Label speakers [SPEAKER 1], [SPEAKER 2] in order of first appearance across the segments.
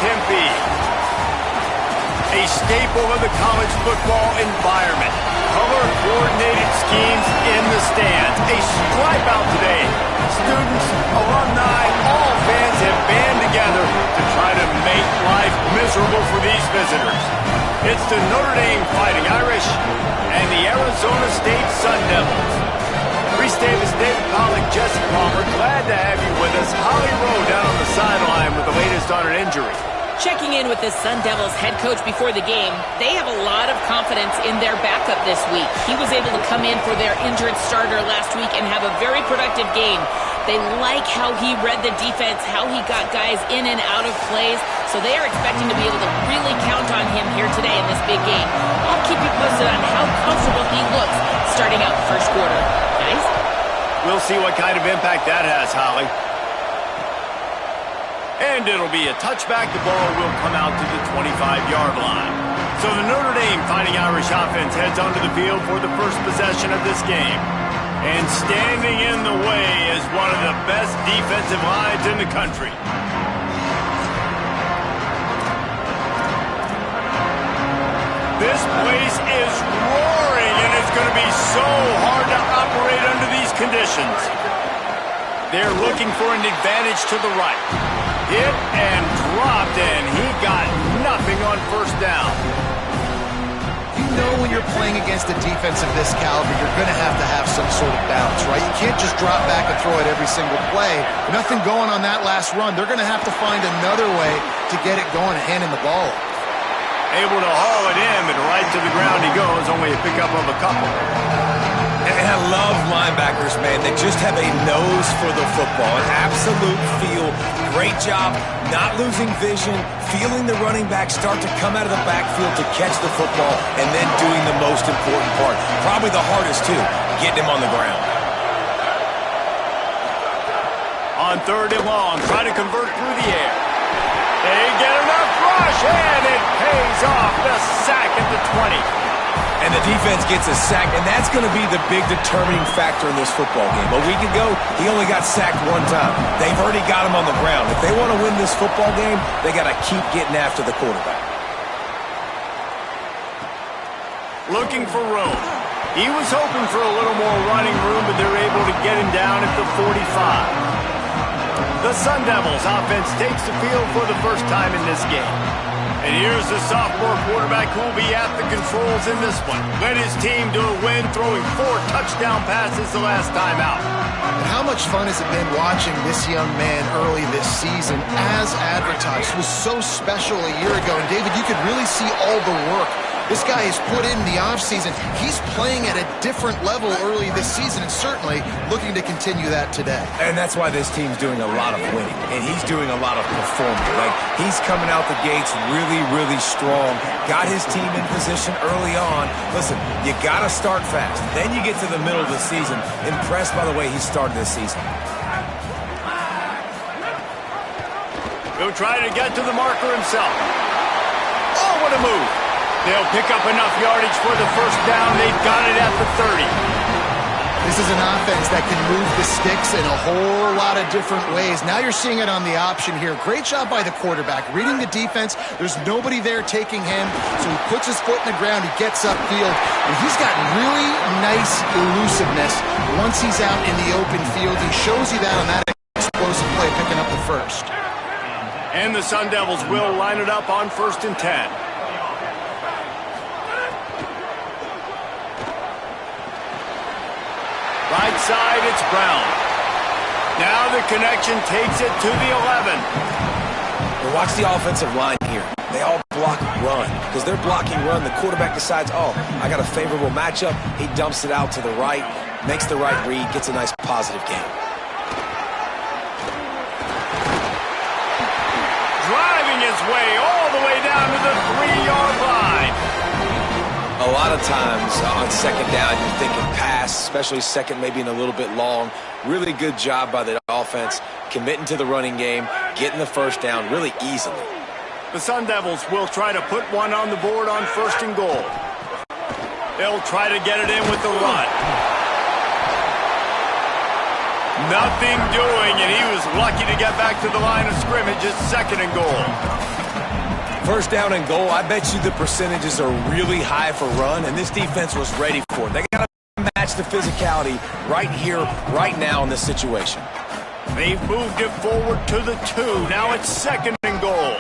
[SPEAKER 1] Tempe. A staple of the college football environment. Color-coordinated schemes in the stands. A stripe out today. Students, alumni, all fans have band together to try to make life miserable for these visitors. It's the Notre Dame Fighting Irish and the Arizona State Sun Devils. Reese Davis, David Pollack, Jesse Palmer, glad to have you with us. Holly Rowe down on the sideline with the latest on an injury.
[SPEAKER 2] Checking in with the Sun Devils head coach before the game, they have a lot of confidence in their backup this week. He was able to come in for their injured starter last week and have a very productive game. They like how he read the defense, how he got guys in and out of plays, so they are expecting to be able to really count on him here today in this big game. I'll keep you posted on how comfortable he looks starting out the first quarter. Guys?
[SPEAKER 1] We'll see what kind of impact that has, Holly. And it'll be a touchback. The ball will come out to the 25-yard line. So the Notre Dame Fighting Irish offense heads onto the field for the first possession of this game. And standing in the way is one of the best defensive lines in the country. This place is roaring, and it's going to be so hard to operate under these conditions. They're looking for an advantage to the right. Hit and dropped, and he got nothing on first down.
[SPEAKER 3] You know when you're playing against a defense of this caliber, you're going to have some sort of balance, right? You can't just drop back and throw it every single play. Nothing going on that last run. They're going to have to find another way to get it going and handing the ball.
[SPEAKER 1] Able to haul it in, but right to the ground he goes, only a pickup of a couple.
[SPEAKER 4] And I love linebackers, man. They just have a nose for the football, an absolute feel. Great job not losing vision, feeling the running back start to come out of the backfield to catch the football, and then doing the most important part. Probably the hardest, too, getting him on the ground.
[SPEAKER 1] On third and long, try to convert through the air. They get enough rush, and it pays off. The sack at the 20.
[SPEAKER 4] And the defense gets a sack, and that's going to be the big determining factor in this football game. A week ago, he only got sacked one time. They've already got him on the ground. If they want to win this football game, they got to keep getting after the quarterback.
[SPEAKER 1] Looking for room. He was hoping for a little more running room, but they're able to get him down at the 45. The Sun Devils offense takes the field for the first time in this game. And here's the sophomore quarterback who will be at the controls in this one. Led his team to a win, throwing 4 touchdown passes the last time out.
[SPEAKER 3] And how much fun has it been watching this young man early this season as advertised? It was so special a year ago. And David, you could really see all the work this guy has put in the offseason. He's playing at a different level early this season and certainly looking to continue that today.
[SPEAKER 4] And that's why this team's doing a lot of winning, and he's doing a lot of performing. Like, he's coming out the gates really, really strong, got his team in position early on. Listen, you got to start fast. Then you get to the middle of the season. Impressed by the way he started this season.
[SPEAKER 1] He'll try to get to the marker himself. Oh, what a move. They'll pick up enough yardage for the first down. They've got it at the 30.
[SPEAKER 3] This is an offense that can move the sticks in a whole lot of different ways. Now you're seeing it on the option here. Great job by the quarterback. Reading the defense, there's nobody there taking him, so he puts his foot in the ground, he gets upfield, and he's got really nice elusiveness once he's out in the open field. He shows you that on that explosive play, picking up the first.
[SPEAKER 1] And the Sun Devils will line it up on 1st and 10. Right side, it's Brown. Now the connection takes it to the 11.
[SPEAKER 4] Well, watch the offensive line here. They all block run. Because they're blocking run, the quarterback decides, oh, I got a favorable matchup. He dumps it out to the right, makes the right read, gets a nice positive game.
[SPEAKER 1] Driving his way all the way down to the 3-yard line.
[SPEAKER 4] A lot of times on second down, you're thinking pass, especially second, maybe in a little bit long. Really good job by the offense, committing to the running game, getting the first down really easily.
[SPEAKER 1] The Sun Devils will try to put one on the board on 1st and goal. They'll try to get it in with the run. Nothing doing, and he was lucky to get back to the line of scrimmage at 2nd and goal.
[SPEAKER 4] First down and goal, I bet you the percentages are really high for run, and this defense was ready for it. They got to match the physicality right here, right now in this situation.
[SPEAKER 1] They've moved it forward to the 2. Now it's second and goal.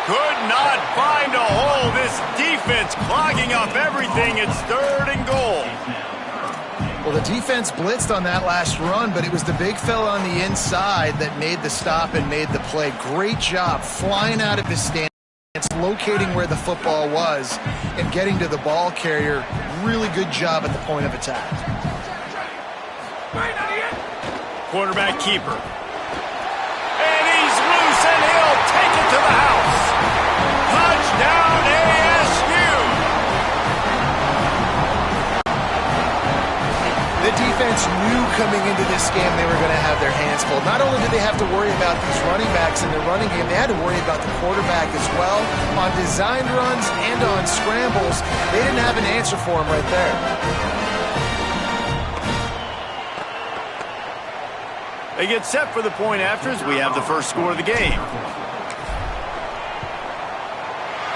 [SPEAKER 1] Could not find a hole. This defense clogging up everything. It's third and goal.
[SPEAKER 3] Well, the defense blitzed on that last run, but it was the big fella on the inside that made the stop and made the play. Great job flying out of his stance, locating where the football was, and getting to the ball carrier. Really good job at the point of attack.
[SPEAKER 1] Quarterback keeper. And he's loose, and he'll take it to the house. Touchdown, ASU!
[SPEAKER 3] The defense knew coming into this game they were going to have their hands full. Not only did they have to worry about these running backs in the running game, they had to worry about the quarterback as well. On designed runs and on scrambles, they didn't have an answer for him right there.
[SPEAKER 1] They get set for the point after as we have the first score of the game.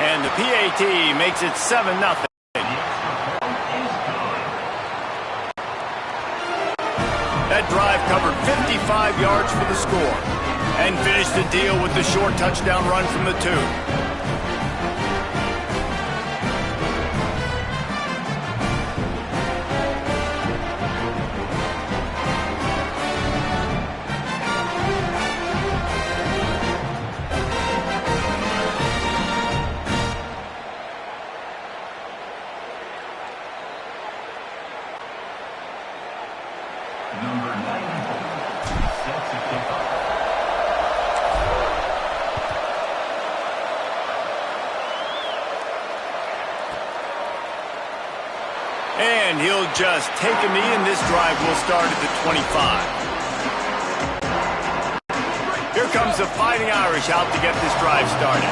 [SPEAKER 1] And the PAT makes it 7-0. That drive covered 55 yards for the score and finished the deal with the short touchdown run from the 2. And he'll just take a knee, and this drive will start at the 25. Here comes the Fighting Irish out to get this drive started.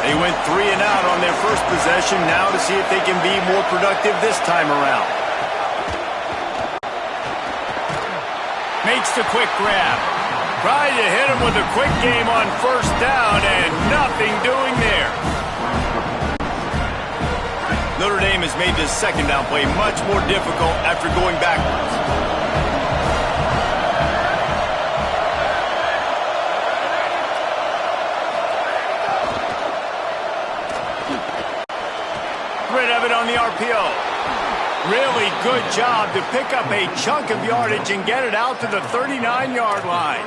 [SPEAKER 1] They went 3 and out on their first possession, now to see if they can be more productive this time around. Makes the quick grab. Tried to hit him with a quick game on first down, and nothing doing there. Notre Dame has made this second down play much more difficult after going backwards. Rid of it on the RPO. Really good job to pick up a chunk of yardage and get it out to the 39-yard line.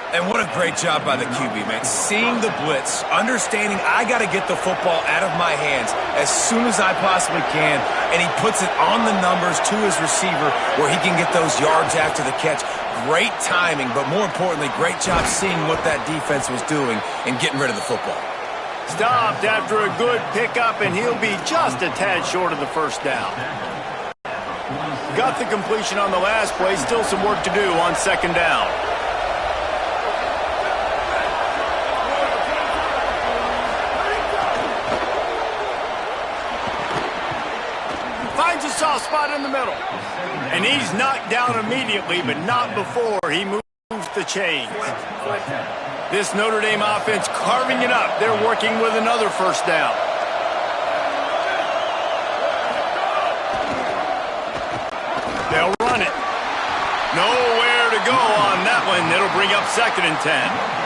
[SPEAKER 4] And what a great job by the QB, man. Seeing the blitz, understanding I got to get the football out of my hands as soon as I possibly can, and he puts it on the numbers to his receiver where he can get those yards after the catch. Great timing, but more importantly, great job seeing what that defense was doing and getting rid of the football.
[SPEAKER 1] Stopped after a good pickup, and he'll be just a tad short of the first down. Got the completion on the last play, still some work to do on second down. Finds a soft spot in the middle. And he's knocked down immediately, but not before he moves the chains. This Notre Dame offense carving it up. They're working with another first down. They'll run it. Nowhere to go on that one. It'll bring up second and 10.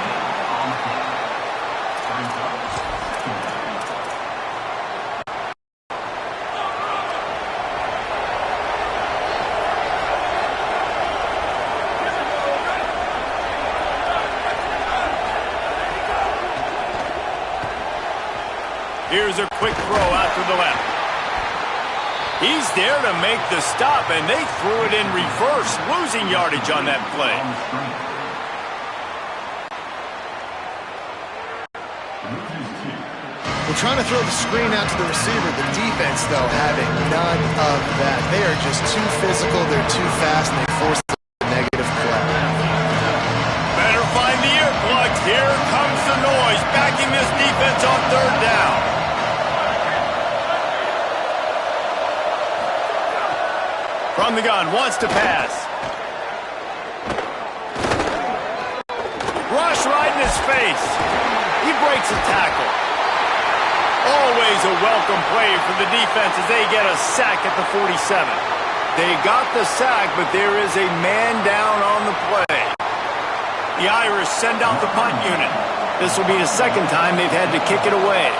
[SPEAKER 1] Here's a quick throw out to the left. He's there to make the stop, and they threw it in reverse, losing yardage on that play.
[SPEAKER 3] We're trying to throw the screen out to the receiver. The defense, though, having none of that. They are just too physical, they're too fast, and they force the negative play.
[SPEAKER 1] Better find the earplugs. Here comes the noise, backing this defense on third down. From the gun, wants to pass. Rush right in his his face. He breaks a tackle. Always a welcome play for the defense as they get a sack at the 47. They got the sack, but there is a man down on the play. The Irish send out the punt unit. This will be the second time they've had to kick it away.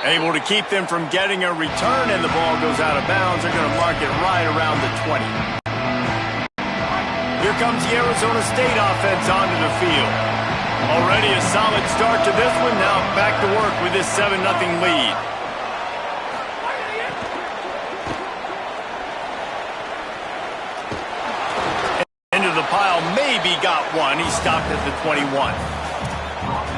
[SPEAKER 1] Able to keep them from getting a return, and the ball goes out of bounds. They're going to mark it right around the 20. Here comes the Arizona State offense onto the field. Already a solid start to this one. Now back to work with this 7-0 lead. Into the pile, maybe got one. He stopped at the 21.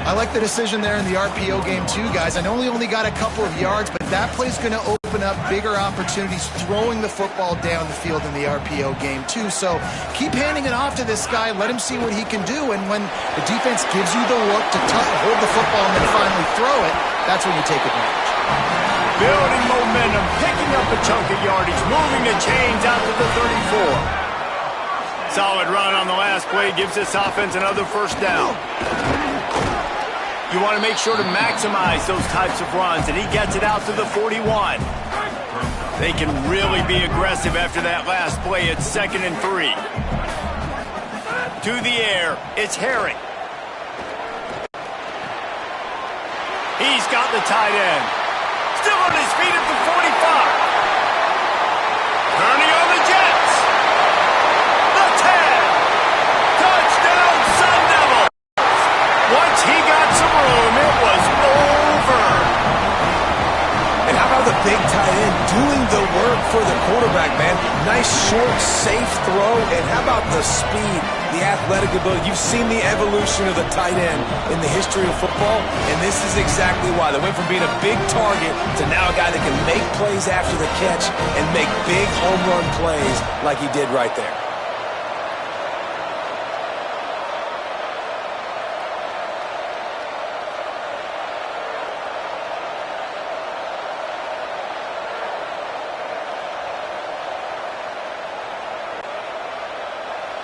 [SPEAKER 3] I like the decision there in the RPO game too, guys. I know he only got a couple of yards, but that play's going to open up bigger opportunities throwing the football down the field in the RPO game too. So keep handing it off to this guy. Let him see what he can do. And when the defense gives you the look to hold the football and then finally throw it, that's when you take advantage.
[SPEAKER 1] Building momentum, picking up a chunk of yardage, moving the chains out to the 34. Solid run on the last play gives this offense another first down. You want to make sure to maximize those types of runs, and he gets it out to the 41. They can really be aggressive after that last play. It's 2nd and 3. To the air, it's Herring. He's got the tight end. Still on his feet at the 45. Turning on the Jets. The 10. Touchdown, Sun Devils. Once he got some room, it was over.
[SPEAKER 4] And how about the big tight end doing the work for the quarterback, man? Nice, short, safe throw. And how about the speed, the athletic ability? You've seen the evolution of the tight end in the history of football, and this is exactly why. They went from being a big target to now a guy that can make plays after the catch and make big home run plays like he did right there.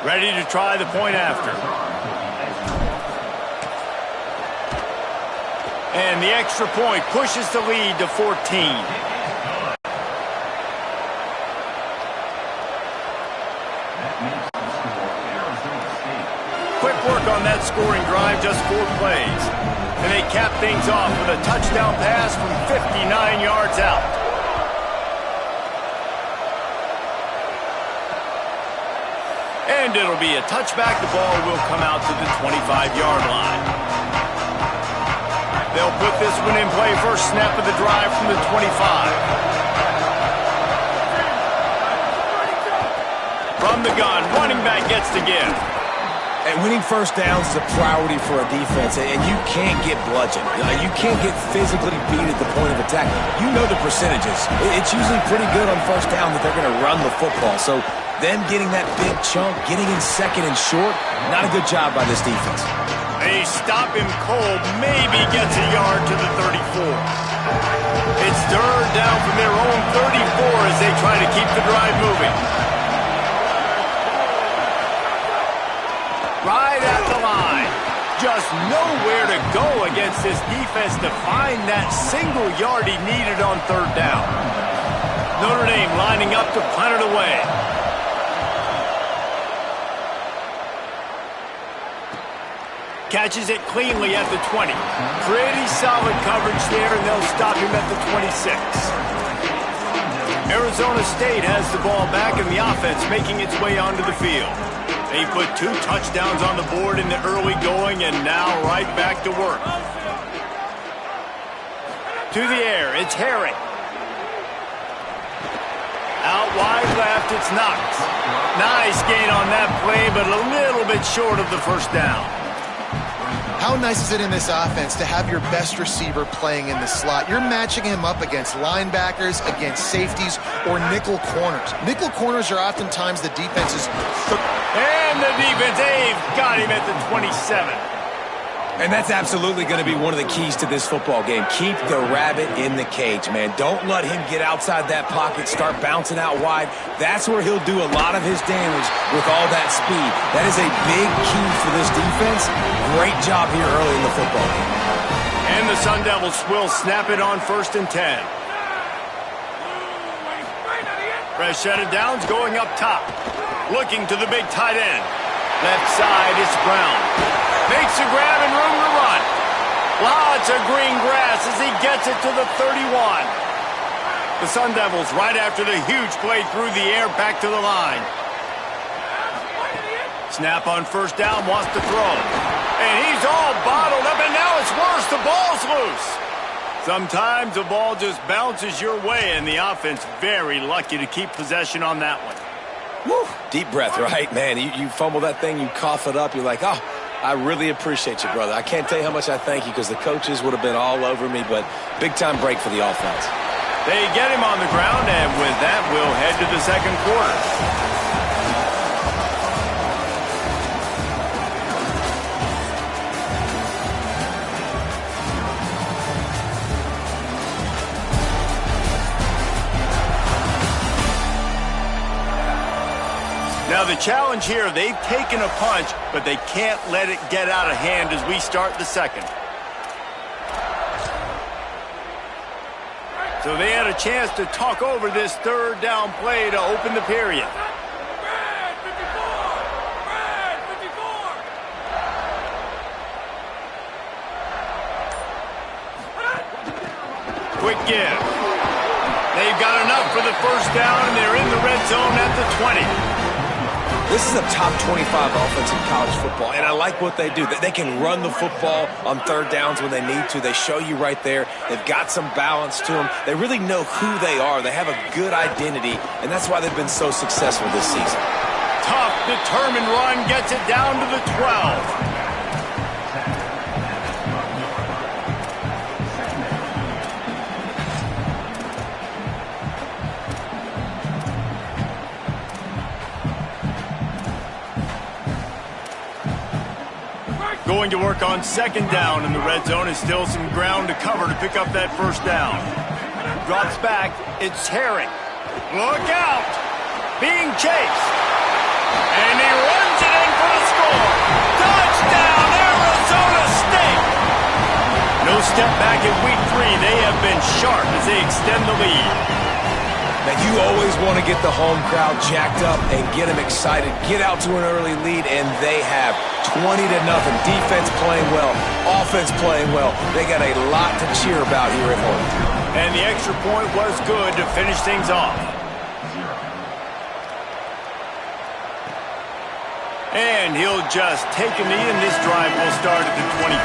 [SPEAKER 1] Ready to try the point after. And the extra point pushes the lead to 14. Quick work on that scoring drive, just 4 plays. And they cap things off with a touchdown pass from 59 yards out. And it'll be a touchback. The ball will come out to the 25-yard line. They'll put this one in play. First snap of the drive from the 25. From the gun, running back gets to give.
[SPEAKER 4] And winning first downs is a priority for a defense, and you can't get bludgeoned. You can't get physically beat at the point of attack. You know the percentages. It's usually pretty good on first down that they're going to run the football. So them getting that big chunk, getting in second and short, not a good job by this defense.
[SPEAKER 1] They stop him cold, maybe gets a yard to the 34. It's third down from their own 34 as they try to keep the drive moving. Right at the line. Just nowhere to go against this defense to find that single yard he needed on third down. Notre Dame lining up to punt it away. Catches it cleanly at the 20. Pretty solid coverage there, and they'll stop him at the 26. Arizona State has the ball back, and the offense making its way onto the field. They put 2 touchdowns on the board in the early going, and now right back to work. To the air, it's Herring. Out wide left, it's Knox. Nice gain on that play, but a little bit short of the first down.
[SPEAKER 3] How nice is it in this offense to have your best receiver playing in the slot? You're matching him up against linebackers, against safeties, or nickel corners. Nickel corners are oftentimes the defense's...
[SPEAKER 1] And the defense, they've got him at the 27.
[SPEAKER 4] And that's absolutely going to be one of the keys to this football game. Keep the rabbit in the cage, man. Don't let him get outside that pocket, start bouncing out wide. That's where he'll do a lot of his damage with all that speed. That is a big key for this defense. Great job here early in the football game.
[SPEAKER 1] And the Sun Devils will snap it on 1st and 10. Fresh set of downs going up top. Looking to the big tight end. Left side, it's Brown. Makes a grab and room to run. Lots of green grass as he gets it to the 31. The Sun Devils right after the huge play through the air back to the line. Snap on 1st down, wants to throw. And he's all bottled up, and now it's worse. The ball's loose. Sometimes the ball just bounces your way, and the offense very lucky to keep possession on that one.
[SPEAKER 4] Woo. Deep breath, right? Man, you fumble that thing, you cough it up, you're like, oh, I really appreciate you, brother. I can't tell you how much I thank you because the coaches would have been all over me, but big-time break for the offense.
[SPEAKER 1] They get him on the ground, and with that, we'll head to the 2nd quarter. Now the challenge here, they've taken a punch, but they can't let it get out of hand as we start the 2nd. So they had a chance to talk over this 3rd down play to open the period. Quick give. They've got enough for the 1st down, and they're in the red zone at the 20.
[SPEAKER 4] This is a top 25 offense in college football, and I like what they do. They can run the football on 3rd downs when they need to. They show you right there. They've got some balance to them. They really know who they are. They have a good identity, and that's why they've been so successful this season.
[SPEAKER 1] Tough, determined run gets it down to the 12. Going to work on 2nd down in the red zone, and still some ground to cover to pick up that 1st down. Drops back, it's Herring. Look out! Being chased. And he runs it in for the score. Touchdown, Arizona State! No step back in week 3. They have been sharp as they extend the lead.
[SPEAKER 4] Now, you always want to get the home crowd jacked up and get them excited. Get out to an early lead, and they have 20-0. Defense playing well, offense playing well. They got a lot to cheer about here at home.
[SPEAKER 1] And the extra point was good to finish things off. And he'll just take a knee, and this drive will start at the 25.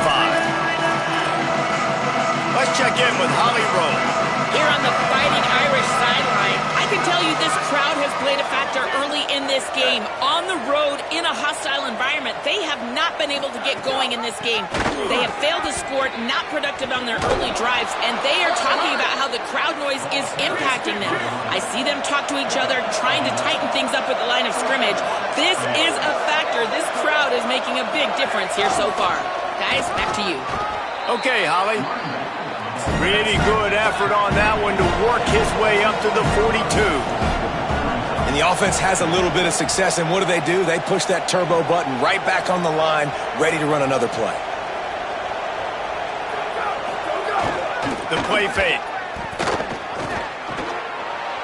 [SPEAKER 1] Let's check in with Holly Rowe.
[SPEAKER 2] Here on the Fighting Irish sideline, I can tell you this crowd has played a factor early in this game. On the road, in a hostile environment, they have not been able to get going in this game. They have failed to score, not productive on their early drives, and they are talking about how the crowd noise is impacting them. I see them talk to each other, trying to tighten things up at the line of scrimmage. This is a factor. This crowd is making a big difference here so far. Guys, back to you.
[SPEAKER 1] Okay, Holly. Pretty good effort on that one to work his way up to the 42.
[SPEAKER 4] And the offense has a little bit of success, and what do? They push that turbo button right back on the line, ready to run another play.
[SPEAKER 1] The play fake.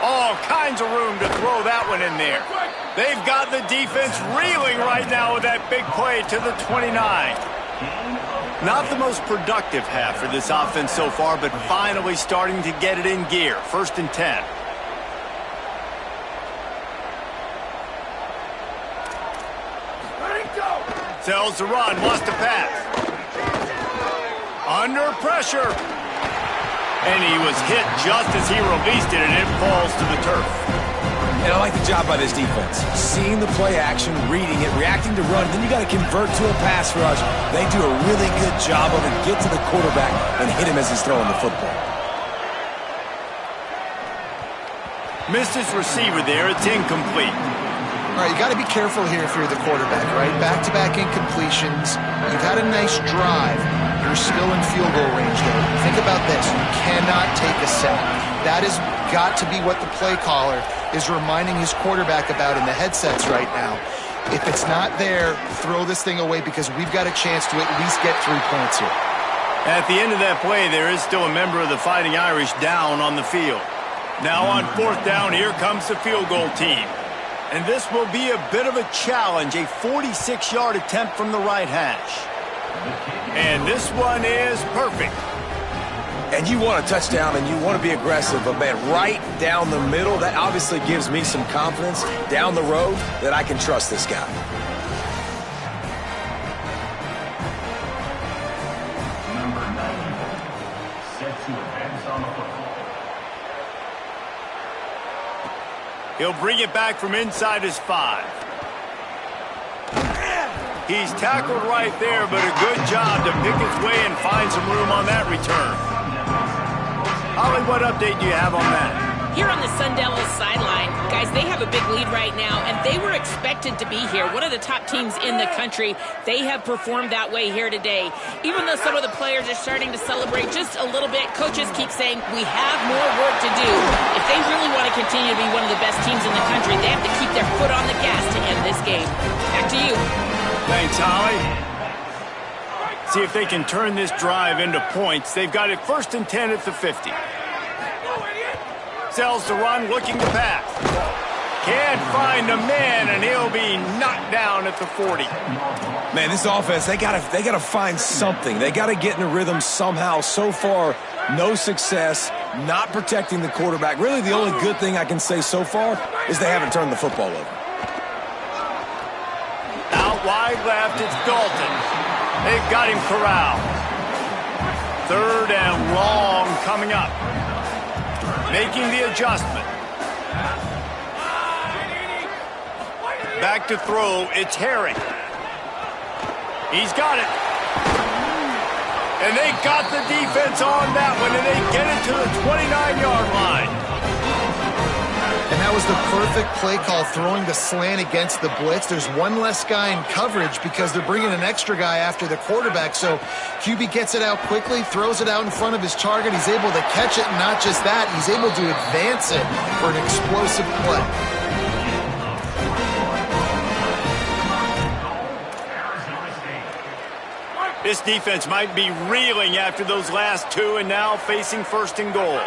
[SPEAKER 1] All kinds of room to throw that one in there. They've got the defense reeling right now with that big play to the 29. Not the most productive half for this offense so far, but finally starting to get it in gear. 1st and 10. Sells the run, wants to pass. Under pressure. And he was hit just as he released it, and it falls to the turf.
[SPEAKER 4] And I like the job by this defense. Seeing the play action, reading it, reacting to run, then you got to convert to a pass rush. They do a really good job of it. Get to the quarterback and hit him as he's throwing the football.
[SPEAKER 1] Missed his receiver there. It's incomplete.
[SPEAKER 3] All right, you got to be careful here if you're the quarterback, right? Back-to-back incompletions. You've had a nice drive. You're still in field goal range, though. Think about this. You cannot take a sack. That has got to be what the play caller is reminding his quarterback about in the headsets right now. If it's not there, throw this thing away because we've got a chance to at least get 3 points here.
[SPEAKER 1] At the end of that play, there is still a member of the Fighting Irish down on the field. Now on 4th down, here comes the field goal team. And this will be a bit of a challenge, a 46-yard attempt from the right hash. And this one is perfect.
[SPEAKER 4] And you want a touchdown and you want to be aggressive, but man, right down the middle, that obviously gives me some confidence down the road that I can trust this guy.
[SPEAKER 5] Number 90, set to advance on the football.
[SPEAKER 1] He'll bring it back from inside his 5. He's tackled right there, but a good job to pick his way and find some room on that return. Holly, what update do you have on that?
[SPEAKER 2] Here on the Sun Devils sideline, guys, they have a big lead right now, and they were expected to be here. One of the top teams in the country. They have performed that way here today. Even though some of the players are starting to celebrate just a little bit, coaches keep saying, we have more work to do. If they really want to continue to be one of the best teams in the country, they have to keep their foot on the gas to end this game. Back to you.
[SPEAKER 1] Thanks, Holly. See if they can turn this drive into points. They've got it 1st and 10 at the 50. Sells the run, looking to pass. Can't find a man, and he'll be knocked down at the 40.
[SPEAKER 4] Man, this offense, they gotta find something. They gotta get in a rhythm somehow. So far, no success, not protecting the quarterback. Really, the only good thing I can say so far is they haven't turned the football over.
[SPEAKER 1] Out wide left, it's Dalton. They've got him corralled. 3rd and long coming up. Making the adjustment. Back to throw, it's Harry. He's got it. And they got the defense on that one, and they get it to the 29-yard line.
[SPEAKER 3] And that was the perfect play call, throwing the slant against the blitz. There's one less guy in coverage because they're bringing an extra guy after the quarterback. So QB gets it out quickly, throws it out in front of his target. He's able to catch it, and not just that, he's able to advance it for an explosive play.
[SPEAKER 1] This defense might be reeling after those last 2 and now facing 1st and goal.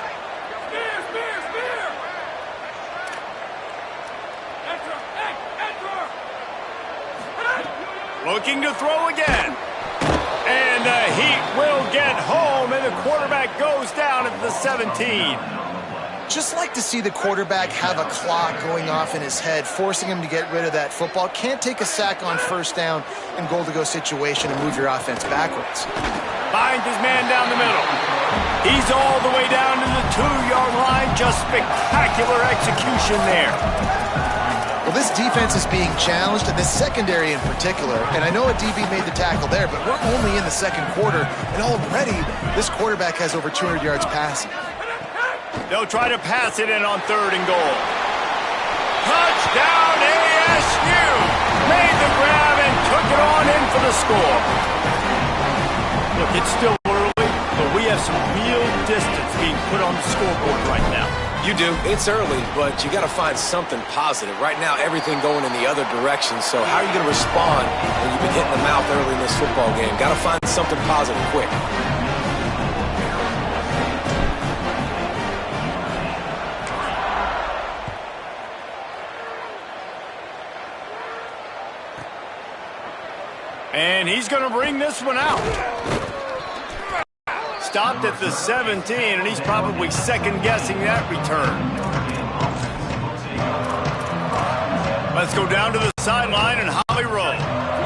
[SPEAKER 1] Looking to throw again. And the Heat will get home, and the quarterback goes down at the 17.
[SPEAKER 3] Just like to see the quarterback have a clock going off in his head, forcing him to get rid of that football. Can't take a sack on 1st down in goal-to-go situation and move your offense backwards.
[SPEAKER 1] Finds his man down the middle. He's all the way down to the 2-yard line. Just spectacular execution there.
[SPEAKER 3] Well, this defense is being challenged, and this secondary in particular. And I know a DB made the tackle there, but we're only in the 2nd quarter, and already this quarterback has over 200 yards passing.
[SPEAKER 1] They'll try to pass it in on 3rd and goal. Touchdown ASU! Made the grab and took it on in for the score. Look, it's still early, but we have some real distance being put on the scoreboard right now.
[SPEAKER 4] You do. It's early, but you got to find something positive. Right now, everything going in the other direction. So how are you going to respond when you've been hitting the mouth early in this football game? Got to find something positive quick.
[SPEAKER 1] And he's going to bring this one out. Stopped at the 17, and he's probably second-guessing that return. Let's go down to the sideline and Holly roll.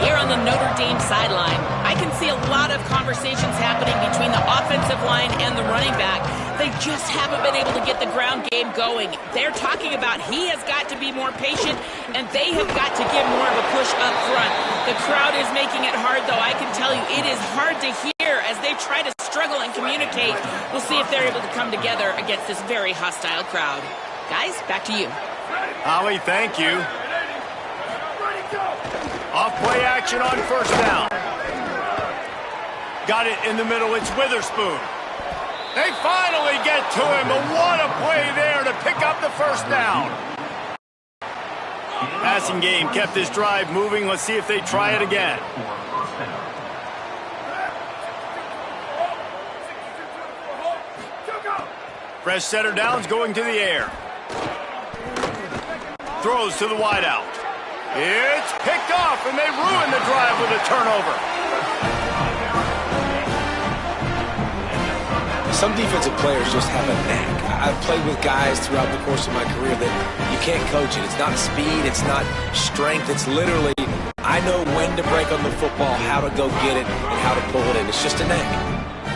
[SPEAKER 2] Here on the Notre Dame sideline, I can see a lot of conversations happening between the offensive line and the running back. They just haven't been able to get the ground game going. They're talking about he has got to be more patient, and they have got to give more of a push up front. The crowd is making it hard, though. I can tell you it is hard to hear as they try to struggle and communicate. We'll see if they're able to come together against this very hostile crowd. Guys, back to you.
[SPEAKER 1] Holly, thank you. Off-play action on first down. Got it in the middle. It's Witherspoon. They finally get to him, but what a play there to pick up the first down. Passing game kept this drive moving. Let's see if they try it again. Fresh setter downs going to the air. Throws to the wideout. It's picked off, and they ruin the drive with a turnover.
[SPEAKER 4] Some defensive players just have a knack. I've played with guys throughout the course of my career that you can't coach it. It's not speed, it's not strength. It's literally, I know when to break on the football, how to go get it, and how to pull it in. It's just a knack.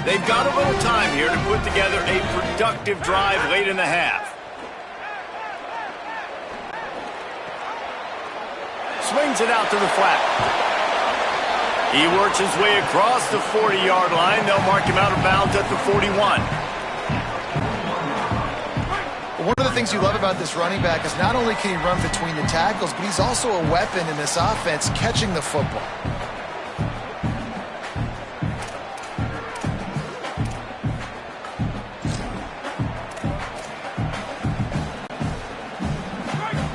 [SPEAKER 1] They've got a little time here to put together a productive drive late in the half. Swings it out to the flat. He works his way across the 40-yard line. They'll mark him out of bounds at the 41.
[SPEAKER 3] One of the things you love about this running back is not only can he run between the tackles, but he's also a weapon in this offense catching the football.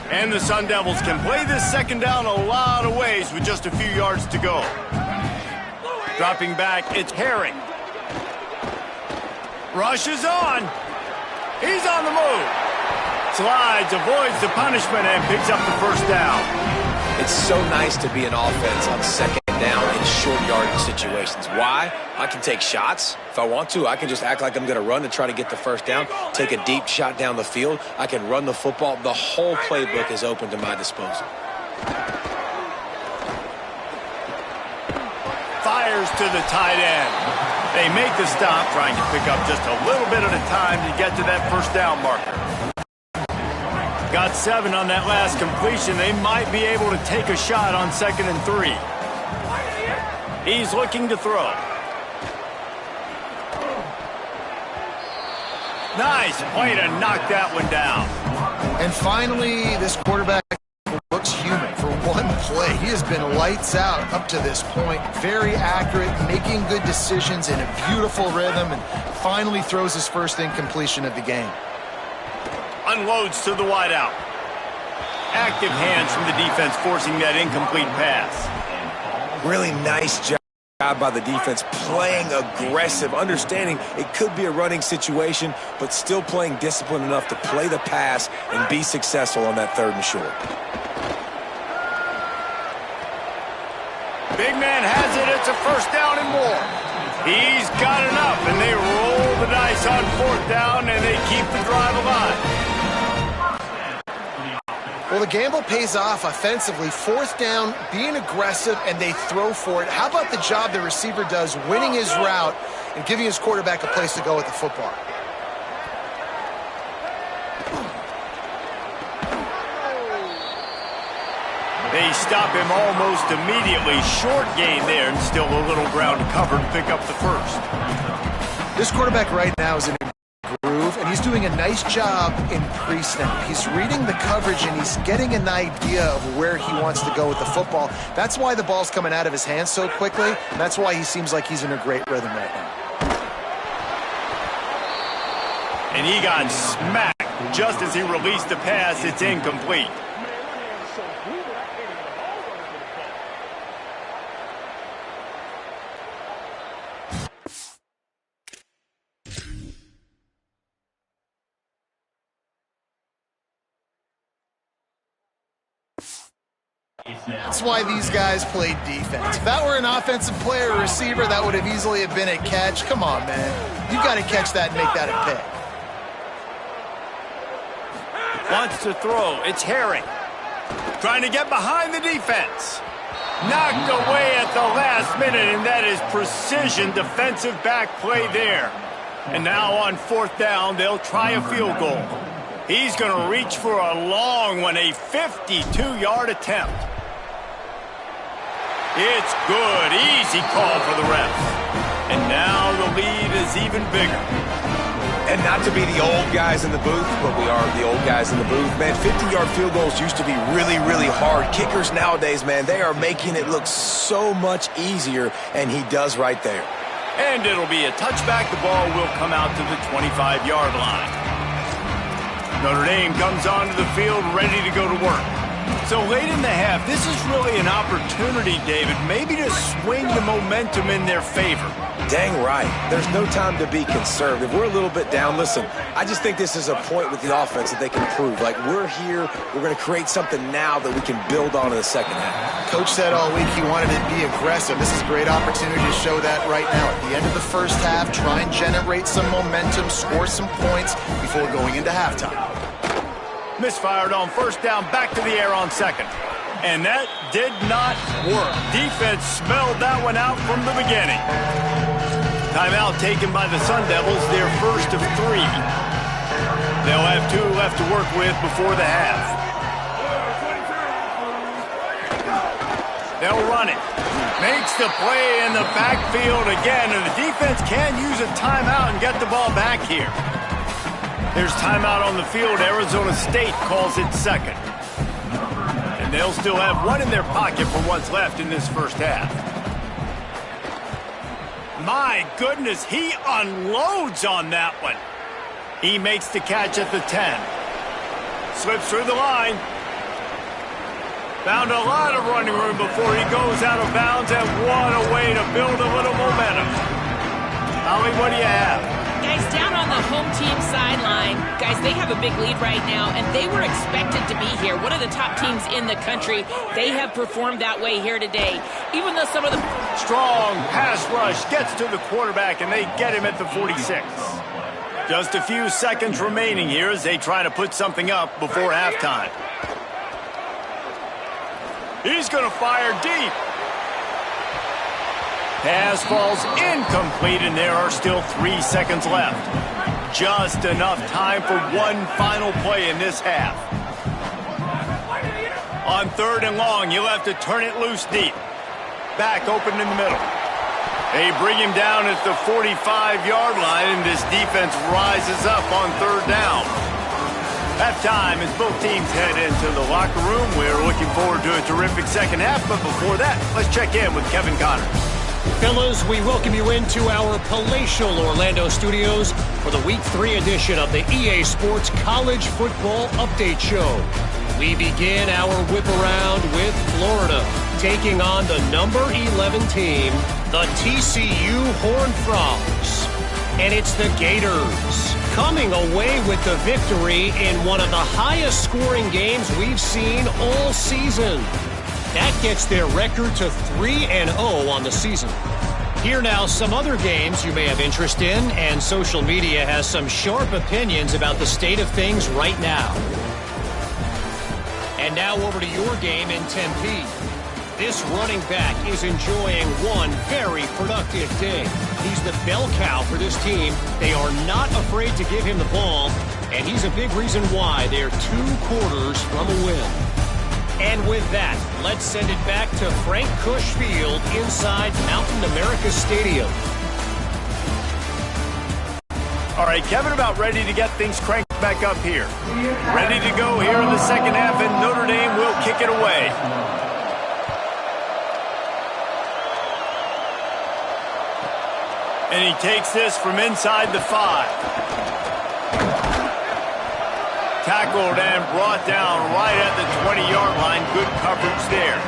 [SPEAKER 1] And the Sun Devils can play this second down a lot of ways with just a few yards to go. Dropping back, it's Herring. Rushes on. He's on the move. Slides, avoids the punishment, and picks up the first down.
[SPEAKER 4] It's so nice to be an offense on second down in short yardage situations. Why? I can take shots. If I want to, I can just act like I'm going to run and try to get the first down, take a deep shot down the field. I can run the football. The whole playbook is open to my disposal.
[SPEAKER 1] Fires to the tight end. They make the stop, trying to pick up just a little bit at a time to get to that first down marker. Got 7 on that last completion. They might be able to take a shot on 2nd and 3. He's looking to throw. Nice play to knock that one down.
[SPEAKER 3] And finally, this quarterback looks human for one play. He has been lights out up to this point. Very accurate, making good decisions in a beautiful rhythm, and finally throws his first incompletion of the game.
[SPEAKER 1] Unloads to the wideout. Active hands from the defense forcing that incomplete pass.
[SPEAKER 4] Really nice job by the defense, playing aggressive, understanding it could be a running situation, but still playing disciplined enough to play the pass and be successful on that 3rd and short.
[SPEAKER 1] Big man has it. It's a first down and more. He's got enough, and they roll the dice on 4th down, and they keep the drive alive.
[SPEAKER 3] Well, the gamble pays off offensively. 4th down, being aggressive, and they throw for it. How about the job the receiver does winning his route and giving his quarterback a place to go with the football?
[SPEAKER 1] They stop him almost immediately. Short gain there, and still a little ground to cover to pick up the first.
[SPEAKER 3] This quarterback right now is in a groove, and he's doing a nice job in pre-snap. He's reading the coverage, and he's getting an idea of where he wants to go with the football. That's why the ball's coming out of his hands so quickly, and that's why he seems like he's in a great rhythm right now.
[SPEAKER 1] And he got smacked just as he released the pass. It's incomplete.
[SPEAKER 3] That's why these guys played defense. If that were an offensive player or receiver, that would have easily have been a catch. Come on, man. You got to catch that and make that a pick.
[SPEAKER 1] Wants to throw. It's Herring. Trying to get behind the defense. Knocked away at the last minute, and that is precision defensive back play there. And now on 4th down, they'll try a field goal. He's going to reach for a long one, a 52-yard attempt. It's good. Easy call for the refs. And now the lead is even bigger.
[SPEAKER 4] And not to be the old guys in the booth, but we are the old guys in the booth. Man, 50-yard field goals used to be really, really hard. Kickers nowadays, man, they are making it look so much easier, and he does right there.
[SPEAKER 1] And it'll be a touchback. The ball will come out to the 25-yard line. Notre Dame comes onto the field ready to go to work. So late in the half, this is really an opportunity, David, maybe to swing the momentum in their favor.
[SPEAKER 4] Dang right. There's no time to be conservative. We're a little bit down. Listen, I just think this is a point with the offense that they can improve. Like, we're here, we're going to create something now that we can build on in the second half.
[SPEAKER 3] Coach said all week he wanted to be aggressive. This is a great opportunity to show that right now. At the end of the first half, try and generate some momentum, score some points before going into halftime.
[SPEAKER 1] Misfired on first down, back to the air on second. And that did not work. Defense smelled that one out from the beginning. Timeout taken by the Sun Devils, their first of 3. They'll have 2 left to work with before the half. They'll run it. Makes the play in the backfield again, and the defense can use a timeout and get the ball back here. There's timeout on the field. Arizona State calls it second. And they'll still have 1 in their pocket for what's left in this first half. My goodness, he unloads on that one. He makes the catch at the 10. Slips through the line. Found a lot of running room before he goes out of bounds, and what a way to build a little momentum. Holly, what do you have?
[SPEAKER 2] Guys, down on the home team sideline, guys, they have a big lead right now, and they were expected to be here. One of the top teams in the country. They have performed that way here today. Even though some of the
[SPEAKER 1] strong pass rush gets to the quarterback, and they get him at the 46. Just a few seconds remaining here as they try to put something up before halftime. He's going to fire deep. Pass falls incomplete, and there are still 3 seconds left. Just enough time for one final play in this half. On 3rd and long, you'll have to turn it loose deep. Back open in the middle. They bring him down at the 45-yard line, and this defense rises up on 3rd down. Halftime as both teams head into the locker room. We're looking forward to a terrific second half, but before that, let's check in with Kevin Connors.
[SPEAKER 6] Fellas, we welcome you into our palatial Orlando studios for the Week 3 edition of the EA Sports College Football Update Show. We begin our whip around with Florida, taking on the number 11 team, the TCU Horned Frogs. And it's the Gators coming away with the victory in one of the highest scoring games we've seen all season. That gets their record to 3-0 on the season. Here now, some other games you may have interest in, and social media has some sharp opinions about the state of things right now. And now over to your game in Tempe. This running back is enjoying one very productive day. He's the bell cow for this team. They are not afraid to give him the ball, and he's a big reason why they're 2 quarters from a win. And with that, let's send it back to Frank Cush Field inside Mountain America Stadium.
[SPEAKER 1] All right, Kevin, about ready to get things cranked back up here. Ready to go here in the second half, and Notre Dame will kick it away. And he takes this from inside the 5. Tackled and brought down right at the 20-yard line. Good coverage there.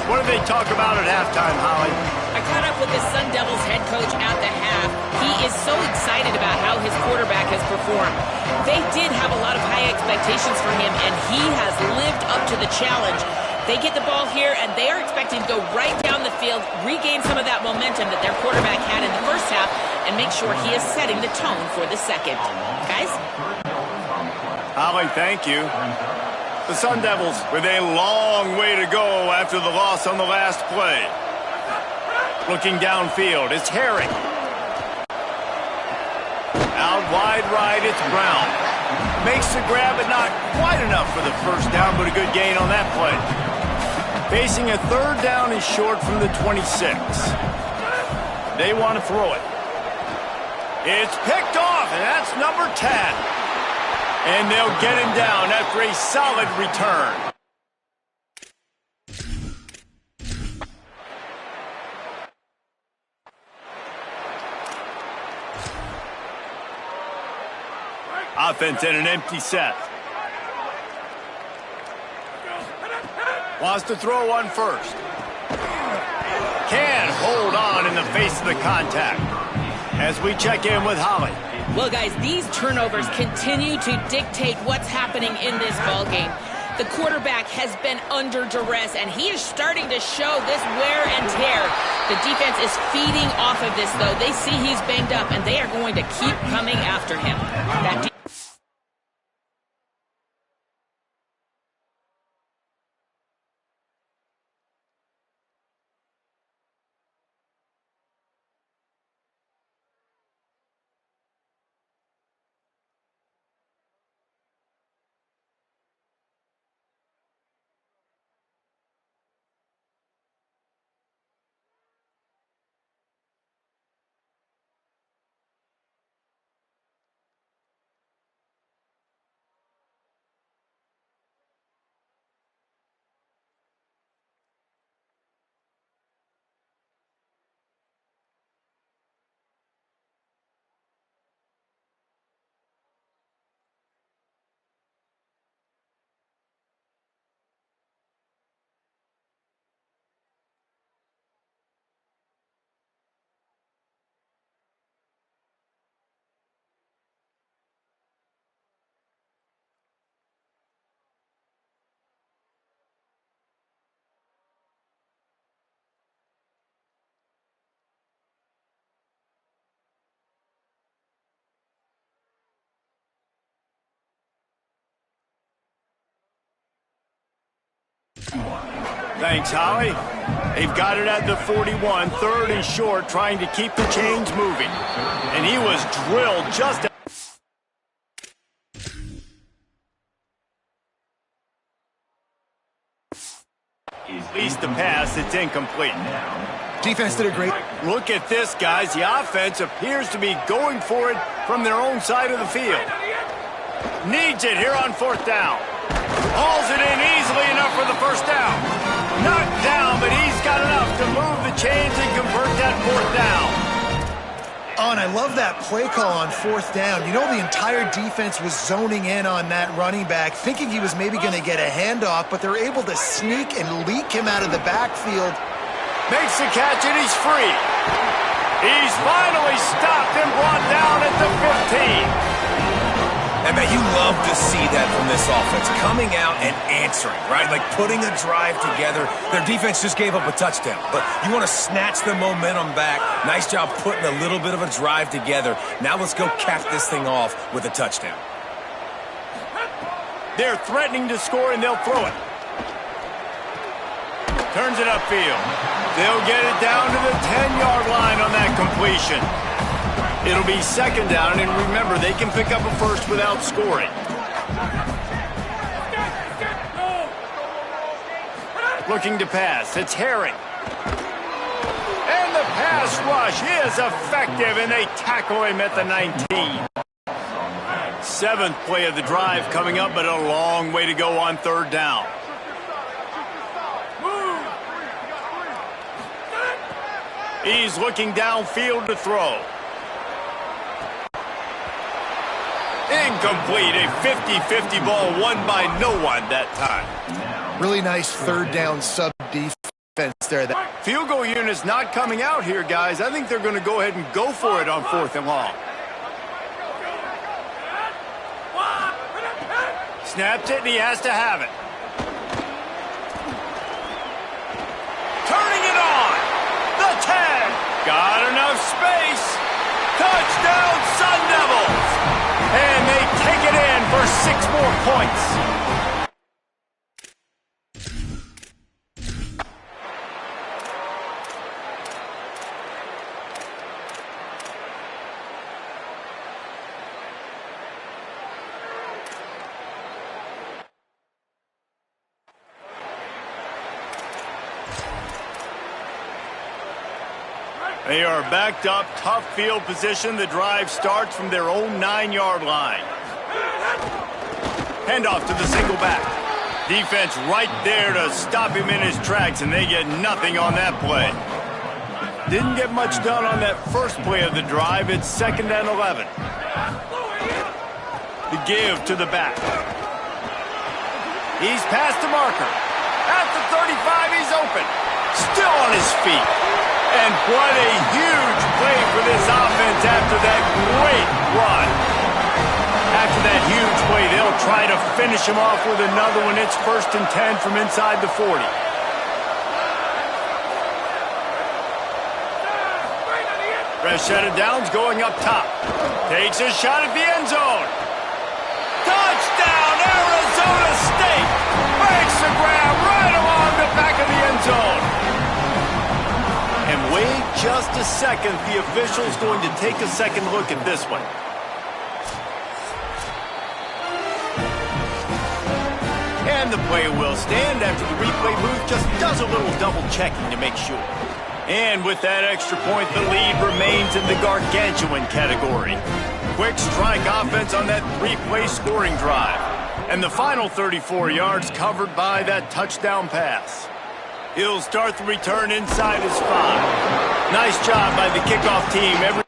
[SPEAKER 1] What did they talk about at halftime, Holly?
[SPEAKER 2] I caught up with the Sun Devils head coach at the half. He is so excited about how his quarterback has performed. They did have a lot of high expectations for him, and he has lived up to the challenge. They get the ball here, and they are expecting to go right down the field, regain some of that momentum that their quarterback had in the first half, and make sure he is setting the tone for the second. Guys?
[SPEAKER 1] Holly, thank you. The Sun Devils with a long way to go after the loss on the last play. Looking downfield, it's Herring. Out wide right, it's Brown. Makes the grab, but not quite enough for the first down, but a good gain on that play. Facing a 3rd down and short from the 26. They want to throw it. It's picked off, and that's number 10. And they'll get him down after a solid return. Offense in an empty set. Wants to throw one first. Can hold on in the face of the contact. As we check in with Holly.
[SPEAKER 2] Well, guys, these turnovers continue to dictate what's happening in this ballgame. The quarterback has been under duress, and he is starting to show this wear and tear. The defense is feeding off of this, though. They see he's banged up, and they are going to keep coming after him.
[SPEAKER 1] Thanks, Holly. They've got it at the 41, third and short, trying to keep the chains moving. And he was drilled just at least the pass. It's incomplete.
[SPEAKER 3] Defense did a great.
[SPEAKER 1] Look at this, guys. The offense appears to be going for it from their own side of the field. Needs it here on fourth down. Hauls it in easily enough for the first down. Knocked down, but he's got enough to move the chains and convert that fourth down.
[SPEAKER 3] Oh, and I love that play call on fourth down. You know, the entire defense was zoning in on that running back, thinking he was maybe going to get a handoff, but they're able to sneak and leak him out of the backfield.
[SPEAKER 1] Makes the catch, and he's free. He's finally stopped and brought down at the 15.
[SPEAKER 4] And, man, you love to see that from this offense, coming out and answering, right? Like putting a drive together. Their defense just gave up a touchdown, but you want to snatch the momentum back. Nice job putting a little bit of a drive together. Now let's go cap this thing off with a touchdown.
[SPEAKER 1] They're threatening to score, and they'll throw it. Turns it upfield. They'll get it down to the 10-yard line on that completion. It'll be second down, and remember, they can pick up a first without scoring. Looking to pass. It's Herring. And the pass rush is effective, and they tackle him at the 19. Seventh play of the drive coming up, but a long way to go on third down. He's looking downfield to throw. Incomplete, a 50-50 ball won by no one that time.
[SPEAKER 3] Really nice third down sub defense there.
[SPEAKER 1] Field goal unit's not coming out here, guys. I think they're going to go ahead and go for it on fourth and long. Snapped it, and he has to have it. Turning it on. The 10. Got enough space. Touchdown, Sun Devils. And they take it in for 6 more points. They are backed up, tough field position. The drive starts from their own 9-yard line. Handoff to the single back. Defense right there to stop him in his tracks, and they get nothing on that play. Didn't get much done on that first play of the drive. It's 2nd and 11. The give to the back. He's past the marker. At the 35, he's open. Still on his feet. And what a huge play for this offense after that great run. After that huge play, they'll try to finish him off with another one. It's 1st and 10 from inside the 40. Set of downs going up top. Takes a shot at the end zone. Touchdown, Arizona State! Breaks the grab right along the back of the end zone. And wait just a second. The official's going to take a second look at this one. And the play will stand after the replay booth just does a little double checking to make sure. And with that extra point, the lead remains in the gargantuan category. Quick strike offense on that 3-play scoring drive. And the final 34 yards covered by that touchdown pass. He'll start the return inside his 5. Nice job by the kickoff team.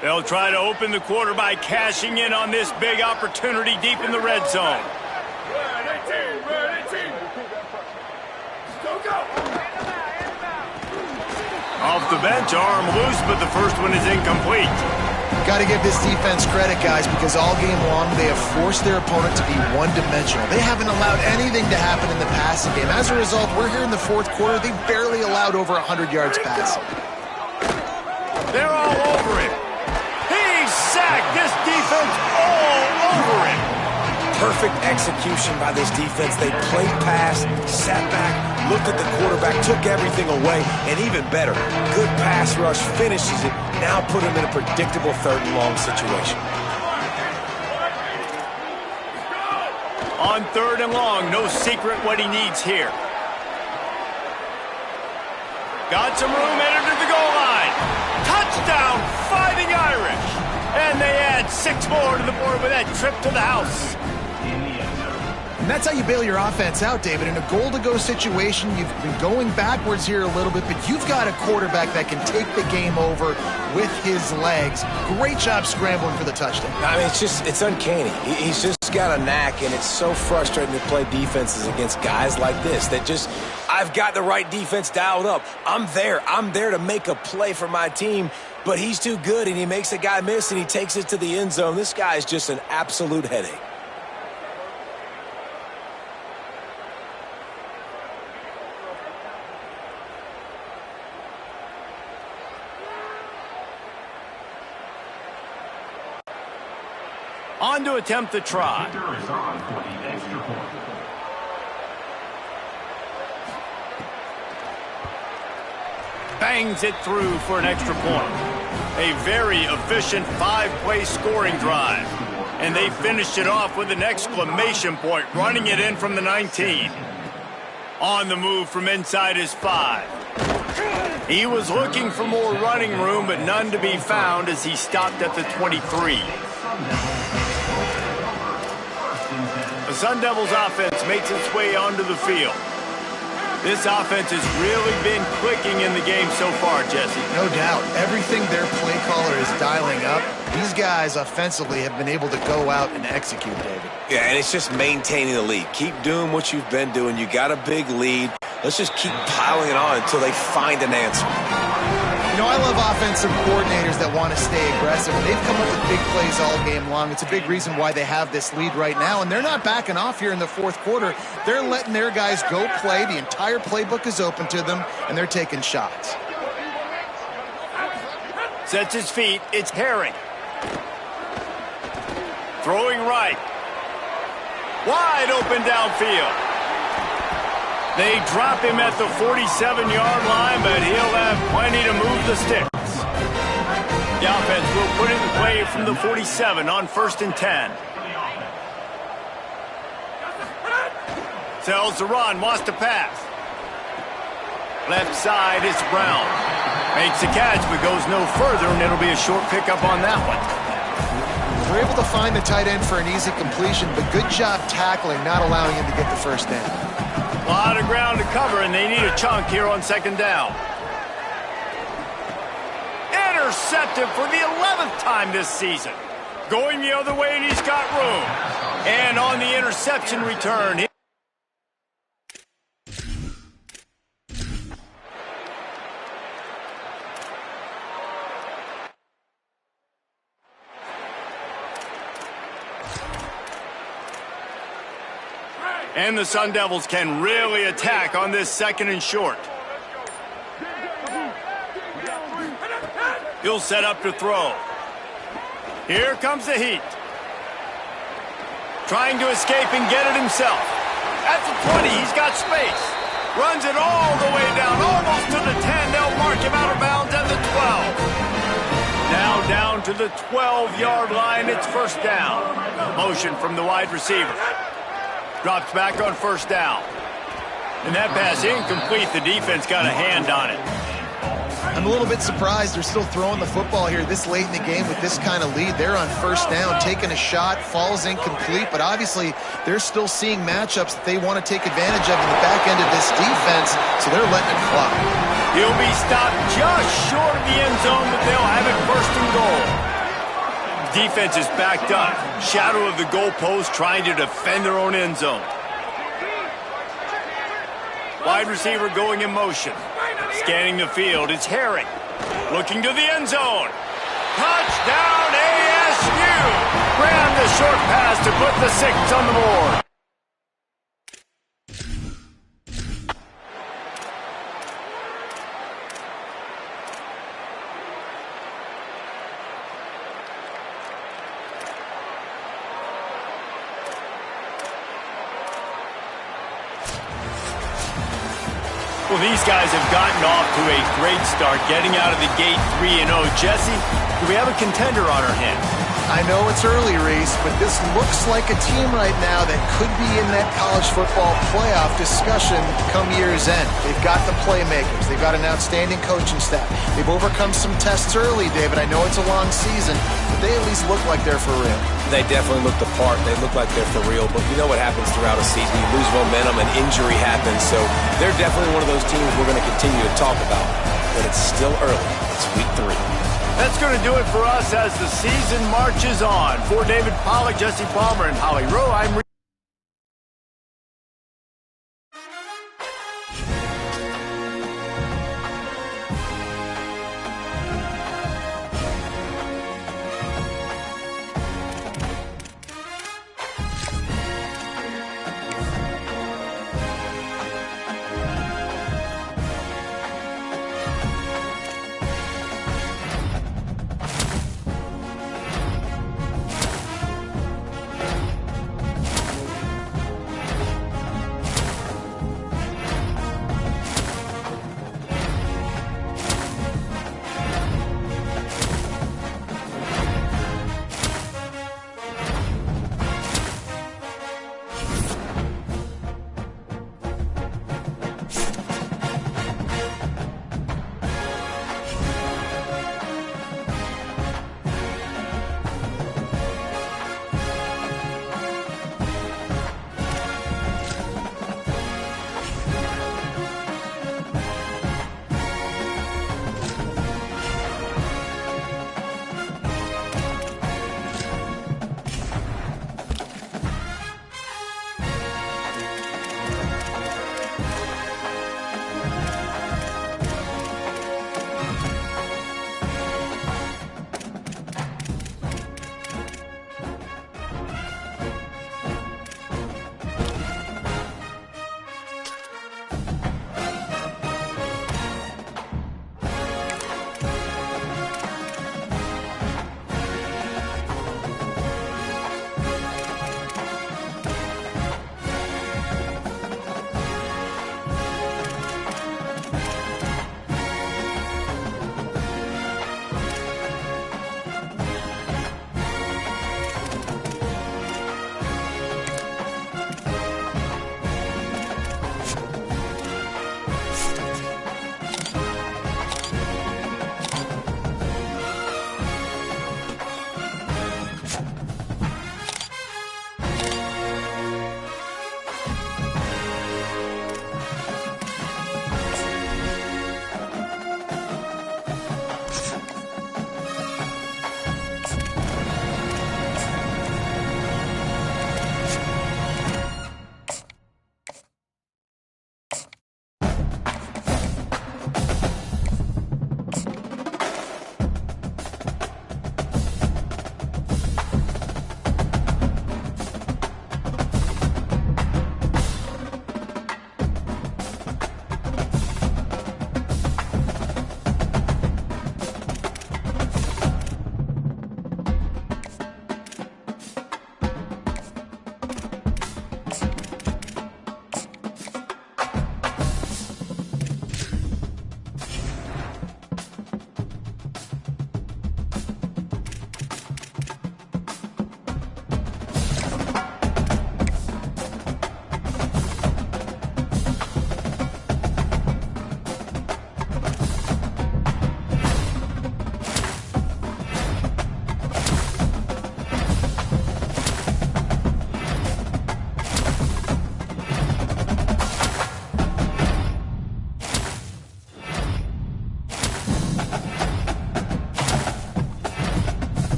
[SPEAKER 1] They'll try to open the quarter by cashing in on this big opportunity deep in the red zone. Off the bench, arm loose, but the first one is incomplete.
[SPEAKER 3] Got to give this defense credit, guys, because all game long they have forced their opponent to be one-dimensional. They haven't allowed anything to happen in the passing game. As a result, we're here in the 4th quarter. They barely allowed over 100 yards passing.
[SPEAKER 1] They're all over him. Sacked. This defense all over him.
[SPEAKER 4] Perfect execution by this defense. They played pass, sat back, looked at the quarterback, took everything away, and even better, good pass rush, finishes it, now put him in a predictable 3rd and long situation.
[SPEAKER 1] On 3rd and long, no secret what he needs here. Got some room, headed to the goal line. Touchdown, Fighting Irish. And they add 6 more to the board with that trip to the house.
[SPEAKER 3] And that's how you bail your offense out, David. In a goal-to-go situation, you've been going backwards here a little bit, but you've got a quarterback that can take the game over with his legs. Great job scrambling for the touchdown.
[SPEAKER 4] I mean, it's uncanny. He's just got a knack, and it's so frustrating to play defenses against guys like this that just, I've got the right defense dialed up. I'm there to make a play for my team. But he's too good, and he makes a guy miss, and he takes it to the end zone. This guy is just an absolute headache.
[SPEAKER 1] On to attempt the try. Bangs it through for an extra point. A very efficient 5-play scoring drive. And they finished it off with an exclamation point, running it in from the 19. On the move from inside his 5. He was looking for more running room, but none to be found as he stopped at the 23. The Sun Devils offense makes its way onto the field. This offense has really been clicking in the game so far, Jesse.
[SPEAKER 3] No doubt. Everything their play caller is dialing up, these guys offensively have been able to go out and execute, David.
[SPEAKER 4] Yeah, and it's just maintaining the lead. Keep doing what you've been doing. You got a big lead. Let's just keep piling it on until they find an answer.
[SPEAKER 3] You know, I love offensive coordinators that want to stay aggressive, and they've come up with big plays all game long. It's a big reason why they have this lead right now, and they're not backing off here in the 4th quarter. They're letting their guys go play. The entire playbook is open to them, and they're taking shots.
[SPEAKER 1] Sets his feet. It's Herring. Throwing right. Wide open downfield. They drop him at the 47-yard line, but he'll have plenty to move the sticks. The offense will put it in play from the 47 on 1st and 10. Sells the run, wants to pass. Left side, it's Brown. Makes the catch, but goes no further, and it'll be a short pickup on that one.
[SPEAKER 3] They're able to find the tight end for an easy completion, but good job tackling, not allowing him to get the first down.
[SPEAKER 1] A lot of ground to cover, and they need a chunk here on 2nd down. Intercepted for the 11th time this season. Going the other way, and he's got room. And on the interception return, and the Sun Devils can really attack on this 2nd and short. He'll set up to throw. Here comes the heat. Trying to escape and get it himself. At the 20, he's got space. Runs it all the way down, almost to the 10. They'll mark him out of bounds at the 12. Now down to the 12-yard line. It's 1st down. Motion from the wide receiver. Drops back on 1st down. And that pass incomplete. The defense got a hand on it.
[SPEAKER 3] I'm a little bit surprised they're still throwing the football here this late in the game with this kind of lead. They're on 1st down, taking a shot, falls incomplete, but obviously they're still seeing matchups that they want to take advantage of in the back end of this defense, so they're letting it fly.
[SPEAKER 1] He'll be stopped just short of the end zone, but they'll have it 1st and goal. Defense is backed up. Shadow of the goalpost, trying to defend their own end zone. Wide receiver going in motion. Scanning the field, it's Herring. Looking to the end zone. Touchdown ASU! Grab the short pass to put the 6 on the board. Well, these guys have gotten off to a great start, getting out of the gate 3-0. Jesse, do we have a contender on our hands?
[SPEAKER 3] I know it's early, Reese, but this looks like a team right now that could be in that college football playoff discussion come year's end. They've got the playmakers. They've got an outstanding coaching staff. They've overcome some tests early, David. I know it's a long season, but they at least look like they're for real.
[SPEAKER 4] They definitely look the part. They look like they're for real. But you know what happens throughout a season. You lose momentum and injury happens. So they're definitely one of those teams we're going to continue to talk about. But it's still early. It's week 3.
[SPEAKER 1] That's going to do it for us as the season marches on. For David Pollack, Jesse Palmer, and Holly Rowe, I'm